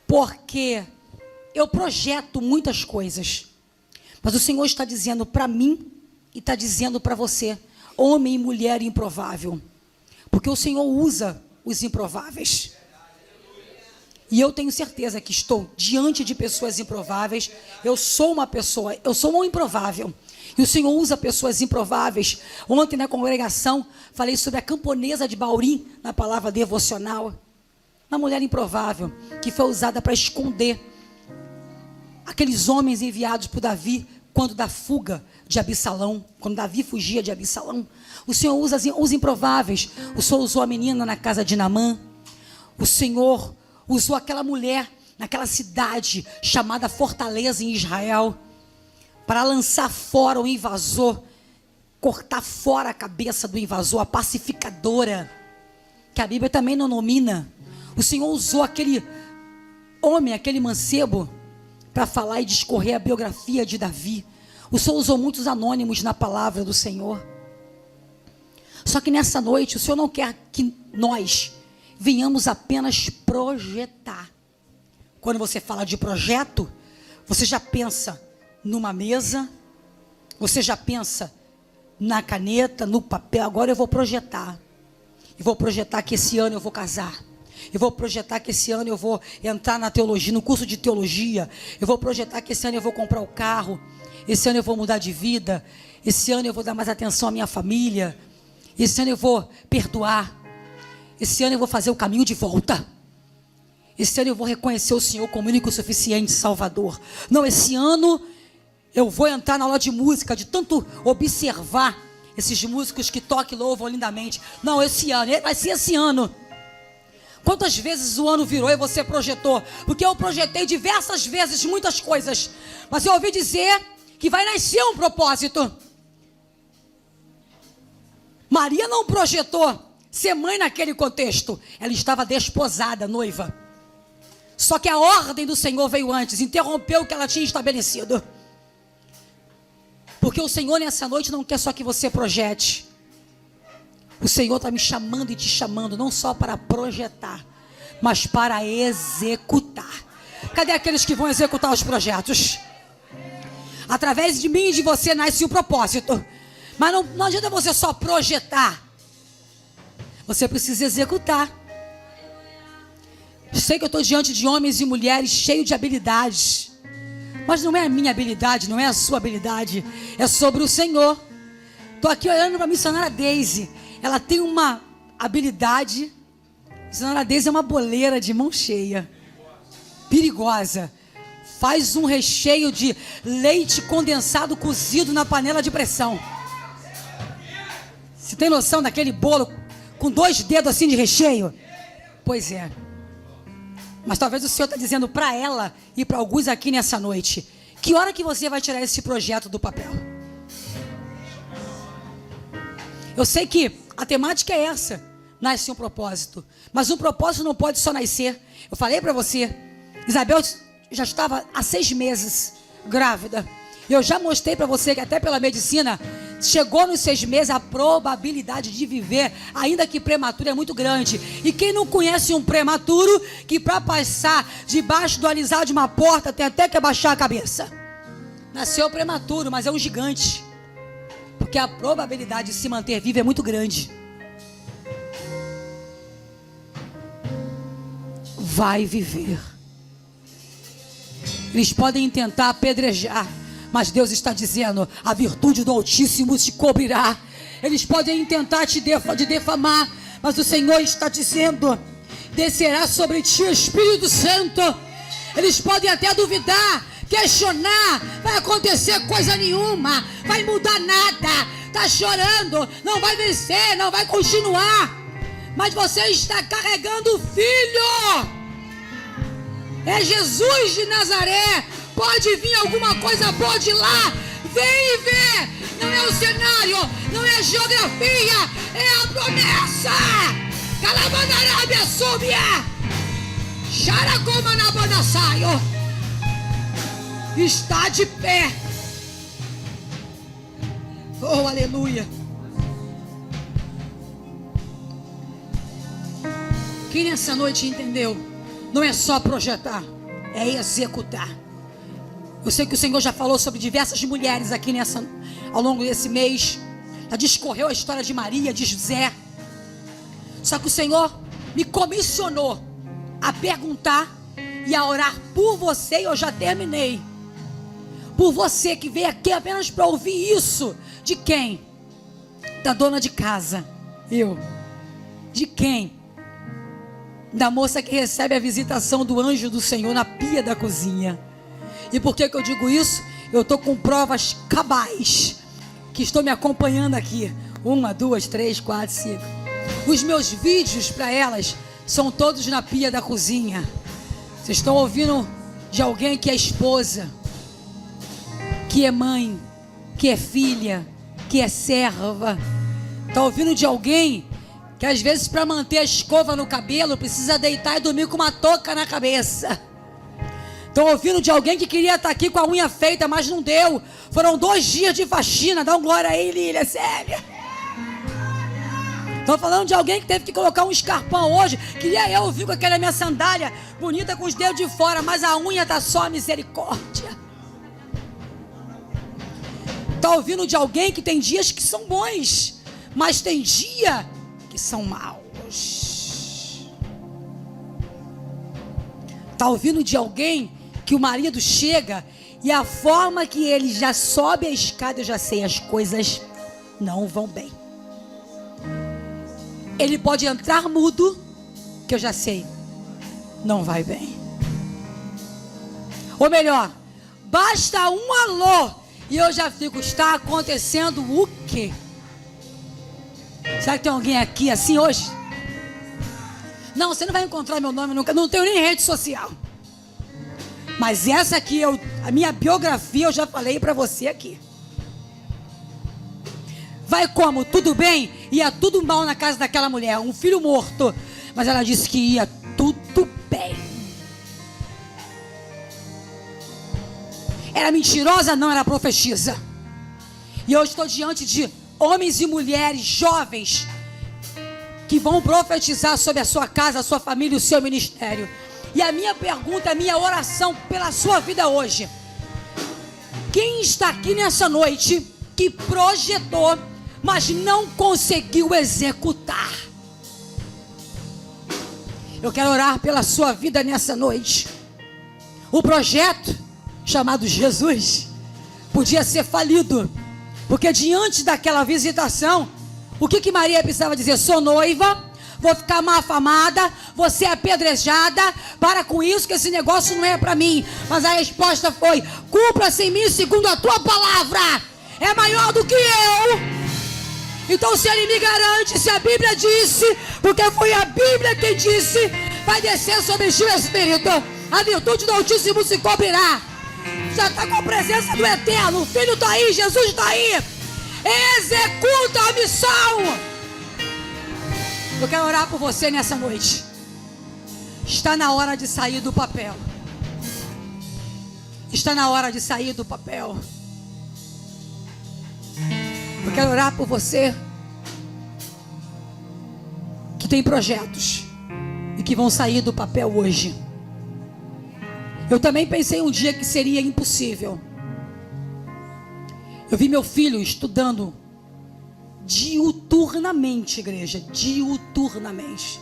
Porque eu projeto muitas coisas, mas o Senhor está dizendo para mim e está dizendo para você, homem e mulher improvável, porque o Senhor usa os improváveis. E eu tenho certeza que estou diante de pessoas improváveis. Eu sou um improvável. E o Senhor usa pessoas improváveis. Ontem na congregação, falei sobre a camponesa de Baurim, na palavra devocional. Uma mulher improvável, que foi usada para esconder aqueles homens enviados por Davi, quando da fuga de Absalão, quando Davi fugia de Absalão. O Senhor usa os improváveis. O Senhor usou a menina na casa de Naamã. O Senhor usou aquela mulher naquela cidade chamada Fortaleza em Israel, para lançar fora o invasor, cortar fora a cabeça do invasor, a pacificadora, que a Bíblia também não nomina. O Senhor usou aquele homem, aquele mancebo, para falar e discorrer a biografia de Davi. O Senhor usou muitos anônimos na palavra do Senhor. Só que nessa noite, o Senhor não quer que nós venhamos apenas projetar. Quando você fala de projeto, você já pensa numa mesa, você já pensa na caneta, no papel. Agora eu vou projetar. Eu vou projetar que esse ano eu vou casar. Eu vou projetar que esse ano eu vou entrar na teologia, no curso de teologia. Eu vou projetar que esse ano eu vou comprar o carro. Esse ano eu vou mudar de vida. Esse ano eu vou dar mais atenção à minha família. Esse ano eu vou perdoar. Esse ano eu vou fazer o caminho de volta. Esse ano eu vou reconhecer o Senhor como único e suficiente Salvador. Não, esse ano eu vou entrar na aula de música, de tanto observar esses músicos que tocam e louvam lindamente. Não, esse ano, vai ser esse ano. Quantas vezes o ano virou e você projetou? Porque eu projetei diversas vezes muitas coisas, mas eu ouvi dizer que vai nascer um propósito. Maria não projetou ser mãe naquele contexto. Ela estava desposada, noiva. Só que a ordem do Senhor veio antes, interrompeu o que ela tinha estabelecido. Porque o Senhor nessa noite não quer só que você projete. O Senhor está me chamando e te chamando, não só para projetar, mas para executar. Cadê aqueles que vão executar os projetos? Através de mim e de você nasce o propósito. Mas não adianta você só projetar. Você precisa executar. Sei que eu estou diante de homens e mulheres cheios de habilidades. Mas não é a minha habilidade, não é a sua habilidade. É sobre o Senhor. Estou aqui olhando para a missionária Daisy. Ela tem uma habilidade. A missionária Daisy é uma boleira de mão cheia. Perigosa. Faz um recheio de leite condensado cozido na panela de pressão. Você tem noção daquele bolo com 2 dedos assim de recheio? Pois é. Mas talvez o Senhor está dizendo para ela e para alguns aqui nessa noite: que hora que você vai tirar esse projeto do papel? Eu sei que a temática é essa: nasce um propósito. Mas um propósito não pode só nascer. Eu falei para você, Isabel já estava há 6 meses grávida. Eu já mostrei para você que até pela medicina, chegou nos 6 meses, a probabilidade de viver, ainda que prematuro, é muito grande. E quem não conhece um prematuro, que para passar debaixo do alisar de uma porta, tem até que abaixar a cabeça. Nasceu prematuro, mas é um gigante. Porque a probabilidade de se manter vivo é muito grande. Vai viver. Eles podem tentar apedrejar, mas Deus está dizendo: a virtude do Altíssimo te cobrirá. Eles podem tentar te defamar, mas o Senhor está dizendo: descerá sobre ti o Espírito Santo. Eles podem até duvidar, questionar, vai acontecer coisa nenhuma, vai mudar nada, está chorando, não vai vencer, não vai continuar, mas você está carregando o Filho. É Jesus de Nazaré. Pode vir alguma coisa boa de lá. Vem e vê. Não é o cenário, não é a geografia, é a promessa. Calabanarabia subia. Xaracomanabanasaio. Está de pé. Oh, aleluia. Quem nessa noite entendeu? Não é só projetar, é executar. Eu sei que o Senhor já falou sobre diversas mulheres aqui ao longo desse mês. Já discorreu a história de Maria, de José. Só que o Senhor me comissionou a perguntar e a orar por você, e eu já terminei. Por você que veio aqui apenas para ouvir isso. De quem? Da dona de casa. Eu. De quem? Da moça que recebe a visitação do anjo do Senhor na pia da cozinha. E por que eu digo isso? Eu estou com provas cabais que estão me acompanhando aqui. 1, 2, 3, 4, 5. Os meus vídeos para elas são todos na pia da cozinha. Vocês estão ouvindo de alguém que é esposa, que é mãe, que é filha, que é serva. Está ouvindo de alguém que às vezes para manter a escova no cabelo precisa deitar e dormir com uma touca na cabeça. Estou ouvindo de alguém que queria estar aqui com a unha feita, mas não deu. Foram 2 dias de faxina. Dá um glória aí, Lília, sério. Estou falando de alguém que teve que colocar um escarpão hoje. Queria eu vir com aquela minha sandália bonita com os dedos de fora, mas a unha está só a misericórdia. Está ouvindo de alguém que tem dias que são bons, mas tem dia que são maus. Está ouvindo de alguém que o marido chega e a forma que ele já sobe a escada, eu já sei, as coisas não vão bem. Ele pode entrar mudo, que eu já sei, não vai bem. Ou melhor, basta um alô e eu já fico, está acontecendo o quê? Será que tem alguém aqui assim hoje? Não, você não vai encontrar meu nome nunca. Não tenho nem rede social. Mas essa aqui, a minha biografia, eu já falei para você aqui. Vai como? Tudo bem? Ia tudo mal na casa daquela mulher. Um filho morto. Mas ela disse que ia tudo bem. era mentirosa, não, era profetisa. E eu estou diante de homens e mulheres jovens que vão profetizar sobre a sua casa, a sua família e o seu ministério. E a minha pergunta, a minha oração pela sua vida hoje: quem está aqui nessa noite que projetou, mas não conseguiu executar? Eu quero orar pela sua vida nessa noite. O projeto chamado Jesus podia ser falido, porque diante daquela visitação, o que Maria precisava dizer? Sou noiva, vou ficar mal afamada, vou ser apedrejada, para com isso que esse negócio não é para mim. Mas a resposta foi: cumpra-se em mim segundo a tua palavra. É maior do que eu. Então, se ele me garante, se a Bíblia disse, porque foi a Bíblia quem disse, vai descer sobre ti o Espírito, a virtude do Altíssimo se cobrirá. Já está com a presença do Eterno, o Filho está aí, Jesus está aí. Executa a missão. Eu quero orar por você nessa noite. Está na hora de sair do papel. Está na hora de sair do papel. Eu quero orar por você que tem projetos e que vão sair do papel hoje. Eu também pensei um dia que seria impossível. Eu vi meu filho estudando diuturnamente, igreja, diuturnamente.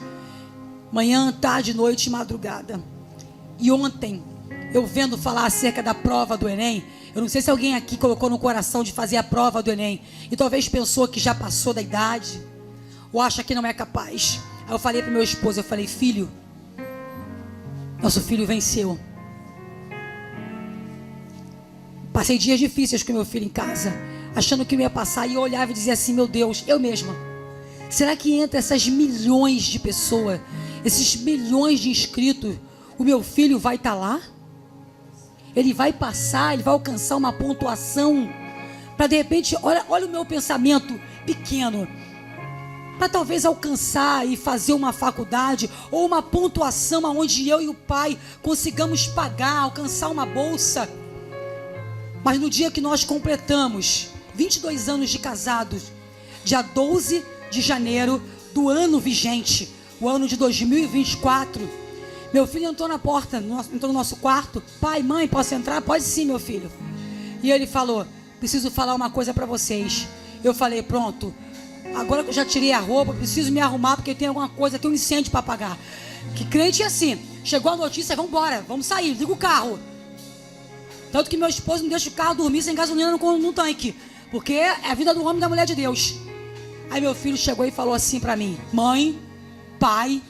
Manhã, tarde, noite e madrugada. E ontem, eu vendo falar acerca da prova do Enem, eu não sei se alguém aqui colocou no coração de fazer a prova do Enem, e talvez pensou que já passou da idade, ou acha que não é capaz. Aí eu falei para meu esposo, eu falei: filho, nosso filho venceu. Passei dias difíceis com meu filho em casa, achando que eu ia passar, e eu olhava e dizia assim: meu Deus, eu mesma, será que entre essas milhões de pessoas, esses milhões de inscritos, o meu filho vai estar lá? Ele vai passar, ele vai alcançar uma pontuação, para de repente, olha o meu pensamento pequeno, para talvez alcançar e fazer uma faculdade, ou uma pontuação onde eu e o pai consigamos pagar, alcançar uma bolsa. Mas no dia que nós completamos 22 anos de casados, dia 12 de janeiro do ano vigente, o ano de 2024, meu filho entrou na porta, entrou no nosso quarto: pai, mãe, posso entrar? Pode sim, meu filho. E ele falou: preciso falar uma coisa para vocês. Eu falei: pronto, agora que eu já tirei a roupa, preciso me arrumar, porque tem alguma coisa, tem um incêndio para apagar. Que crente é assim, chegou a notícia, vamos embora, vamos sair, liga o carro. Tanto que meu esposo não deixa o carro dormir sem gasolina no tanque, porque é a vida do homem e da mulher de Deus. Aí meu filho chegou e falou assim para mim: mãe, pai,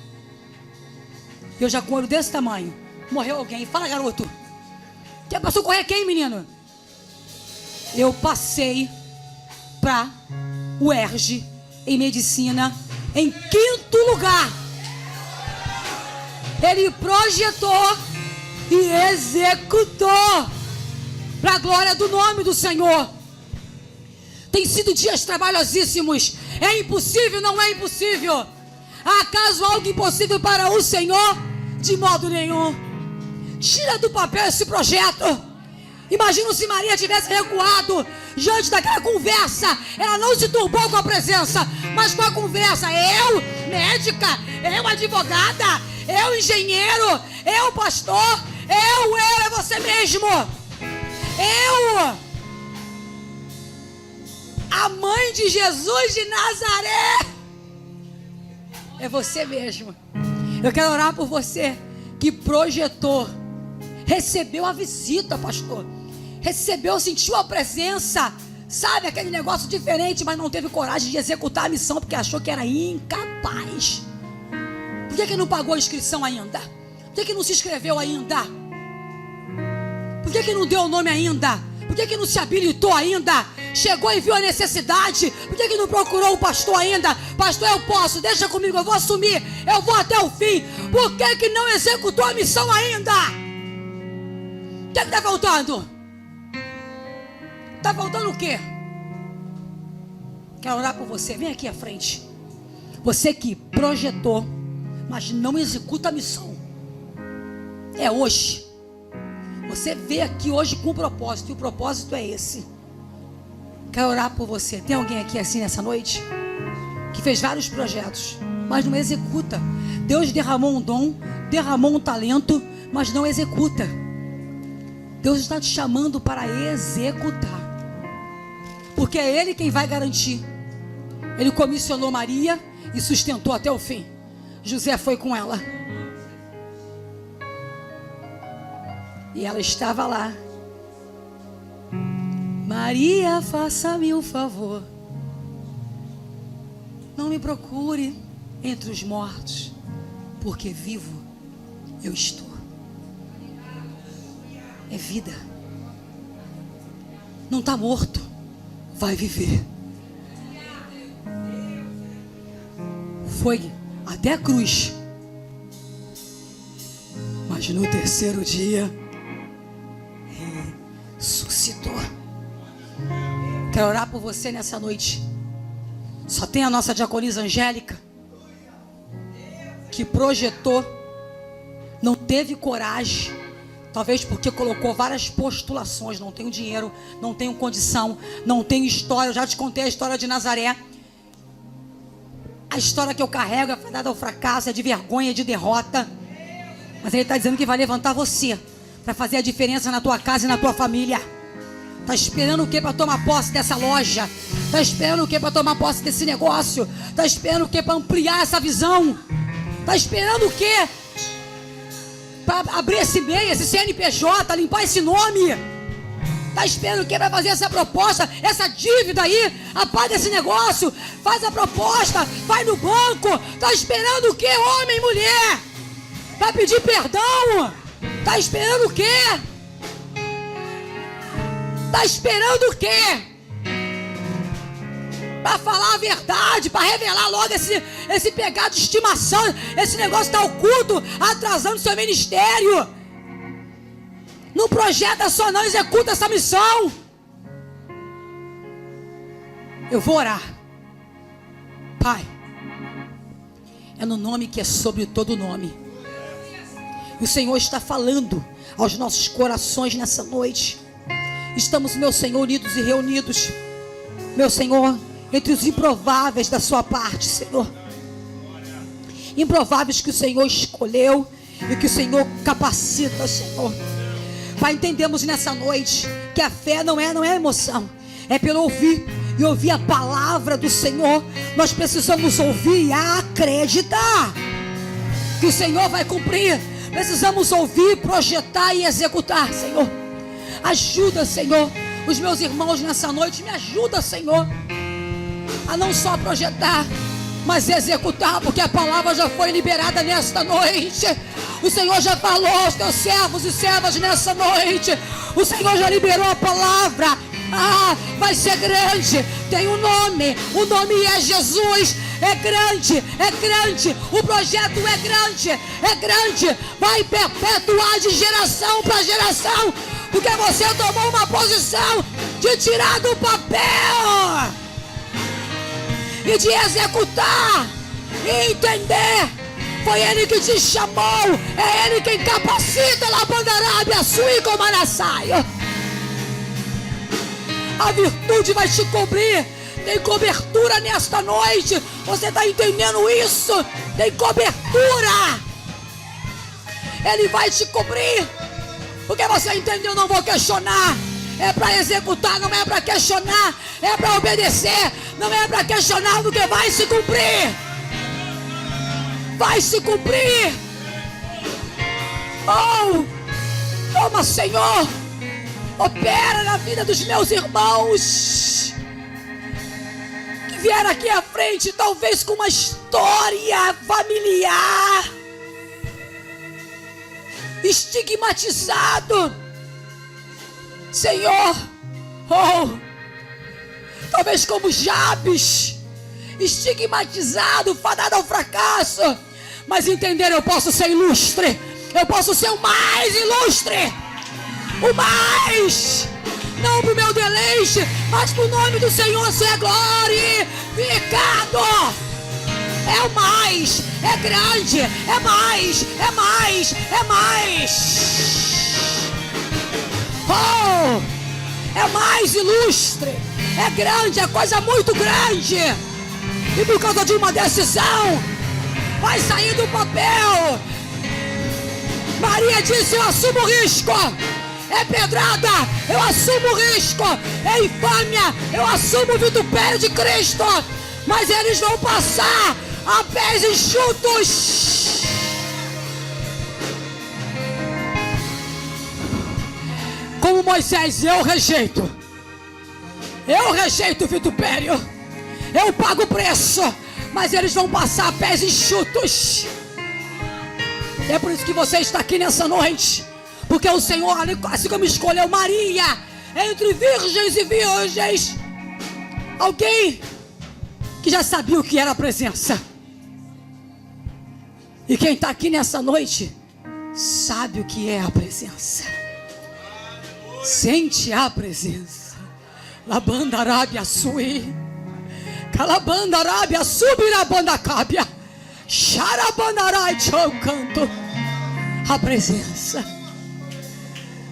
eu já com o olho desse tamanho, morreu alguém. Fala, garoto, quer passou a correr quem, menino? Eu passei para o UERJ em medicina em 5º lugar. Ele projetou e executou para a glória do nome do Senhor. Tem sido dias trabalhosíssimos. É impossível? Não é impossível. Há acaso algo impossível para o Senhor? De modo nenhum. Tira do papel esse projeto. Imagina se Maria tivesse recuado diante daquela conversa. Ela não se turbou com a presença, mas com a conversa. Eu, médica, eu, advogada, eu, engenheiro, eu, pastor, eu, é você mesmo. Eu, a mãe de Jesus de Nazaré, é você mesmo. Eu quero orar por você que projetou, recebeu a visita, pastor, recebeu, sentiu a presença, sabe, aquele negócio diferente, mas não teve coragem de executar a missão porque achou que era incapaz. Por que não pagou a inscrição ainda? Por que não se inscreveu ainda? Por que não deu o nome ainda? Por que não se habilitou ainda? Chegou e viu a necessidade. Por que não procurou o pastor ainda? Pastor, eu posso, deixa comigo, eu vou assumir, eu vou até o fim. Por que não executou a missão ainda? O que está faltando? Está faltando o quê? Quero orar por você, vem aqui à frente. Você que projetou, mas não executa a missão. É hoje. Você veio aqui hoje com um propósito, e o propósito é esse. Quero orar por você. Tem alguém aqui assim nessa noite? Que fez vários projetos, mas não executa. Deus derramou um dom, derramou um talento, mas não executa. Deus está te chamando para executar, porque é Ele quem vai garantir. Ele comissionou Maria e sustentou até o fim. José foi com ela, e ela estava lá. Maria, faça-me um favor, não me procure entre os mortos, porque vivo eu estou. É vida. Não está morto, vai viver. Foi até a cruz, mas no terceiro dia ressuscitou. Quero orar por você nessa noite. Só tem a nossa diaconisa Angélica, que projetou, não teve coragem, talvez porque colocou várias postulações. Não tenho dinheiro, não tenho condição, não tenho história. Eu já te contei a história de Nazaré. A história que eu carrego é fadada ao fracasso, é de vergonha, é de derrota. Mas Ele está dizendo que vai levantar você para fazer a diferença na tua casa e na tua família. Está esperando o que para tomar posse dessa loja? Está esperando o que para tomar posse desse negócio? Está esperando o que para ampliar essa visão? Está esperando o que para abrir esse MEI, esse CNPJ, limpar esse nome? Está esperando o que para fazer essa proposta, essa dívida aí? Apaga esse negócio, faz a proposta, vai no banco. Está esperando o que, homem e mulher? Para pedir perdão? Está esperando o quê? Está esperando o quê? Para falar a verdade, para revelar logo esse pecado de estimação. Esse negócio está oculto, atrasando seu ministério. Não projeta só, não executa essa missão. Eu vou orar. Pai, é no nome que é sobre todo nome. E o Senhor está falando aos nossos corações nessa noite. Estamos, meu Senhor, unidos e reunidos, meu Senhor, entre os improváveis da sua parte, Senhor. Improváveis que o Senhor escolheu e que o Senhor capacita, Senhor. Pai, entendemos nessa noite que a fé não é emoção, é pelo ouvir. E ouvir a palavra do Senhor. Nós precisamos ouvir e acreditar que o Senhor vai cumprir. Precisamos ouvir, projetar e executar, Senhor. Ajuda, Senhor, os meus irmãos nessa noite. Me ajuda, Senhor, a não só projetar, mas executar, porque a palavra já foi liberada nesta noite. O Senhor já falou aos teus servos e servas nessa noite. O Senhor já liberou a palavra. Vai ser grande, tem um nome, o nome é Jesus. É grande, o projeto é grande, vai perpetuar de geração para geração, porque você tomou uma posição de tirar do papel e de executar e entender. Foi Ele que te chamou, é Ele quem capacita. Labandarábia, sui como Anassaio. A virtude vai te cobrir. Tem cobertura nesta noite. Você está entendendo isso? Tem cobertura. Ele vai te cobrir. Porque você entendeu, não vou questionar. É para executar, não é para questionar. É para obedecer, não é para questionar, porque vai se cumprir. Vai se cumprir. Oh, toma, Senhor. Opera na vida dos meus irmãos que vieram aqui à frente, talvez com uma história familiar, estigmatizado, Senhor. Talvez como Jabes, estigmatizado, fadado ao fracasso, mas entender, eu posso ser ilustre, eu posso ser o mais ilustre. O mais, não para o meu deleite, mas para o nome do Senhor ser glorificado. É o mais, é grande, é mais. Oh, é mais ilustre, é grande, é coisa muito grande. E por causa de uma decisão, vai sair do papel. Maria disse: eu assumo o risco. É pedrada, eu assumo o risco. É infâmia, eu assumo o vitupério de Cristo. Mas eles vão passar a pés enxutos. Como Moisés, eu rejeito o vitupério. Eu pago o preço, mas eles vão passar a pés enxutos. É por isso que você está aqui nessa noite. Porque o Senhor, assim como escolheu Maria entre virgens e virgens, alguém que já sabia o que era a presença. E quem está aqui nessa noite sabe o que é a presença. Sente a presença. Labandarábia sui, calabandarábia subirabandacábia, charabandarai eu canto. A presença.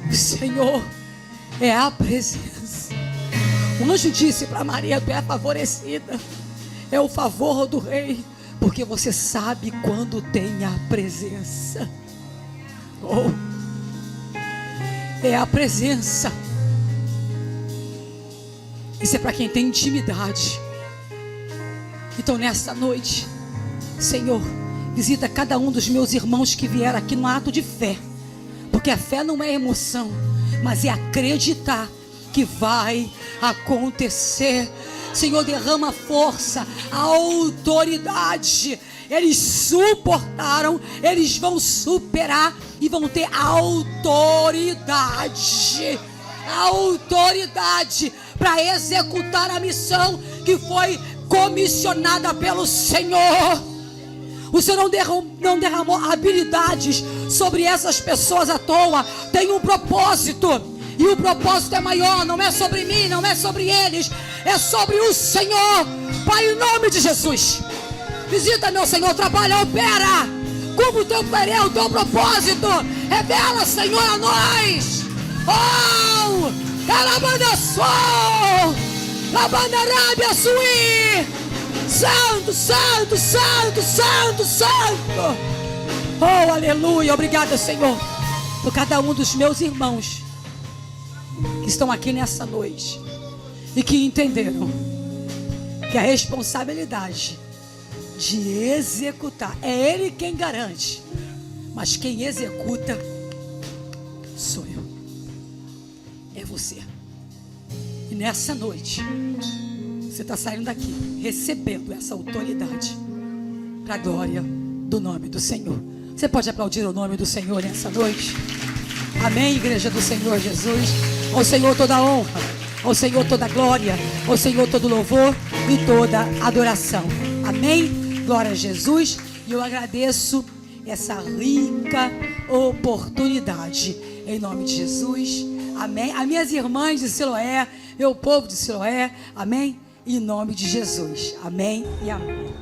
O Senhor é a presença. O anjo disse para Maria: tu é favorecida, é o favor do rei, porque você sabe quando tem a presença. Oh, é a presença. Isso é para quem tem intimidade. Então nessa noite, Senhor, visita cada um dos meus irmãos que vieram aqui no ato de fé. Porque a fé não é emoção, mas é acreditar que vai acontecer. Senhor, derrama força, autoridade. Eles suportaram, eles vão superar e vão ter autoridade. Autoridade para executar a missão que foi comissionada pelo Senhor. O Senhor não derramou habilidades sobre essas pessoas à toa. Tem um propósito. E o propósito é maior. Não é sobre mim, não é sobre eles. É sobre o Senhor. Pai, em nome de Jesus, visita, meu Senhor, trabalha, opera. Cumpre o teu querer, o teu propósito. Revela, Senhor, a nós. Oh, calabanda sol, labandarábia suí. Santo, santo, santo, santo, santo. Oh, aleluia. Obrigada, Senhor, por cada um dos meus irmãos que estão aqui nessa noite e que entenderam que a responsabilidade de executar é Ele quem garante, mas quem executa sou eu, é você. E nessa noite você está saindo daqui recebendo essa autoridade para a glória do nome do Senhor. Você pode aplaudir o nome do Senhor nessa noite? Amém, igreja do Senhor Jesus. Ao Senhor toda a honra, ao Senhor toda a glória, ao Senhor todo louvor e toda adoração. Amém, glória a Jesus. E eu agradeço essa rica oportunidade em nome de Jesus. Amém. As minhas irmãs de Siloé, meu povo de Siloé, amém. Em nome de Jesus. Amém e amém.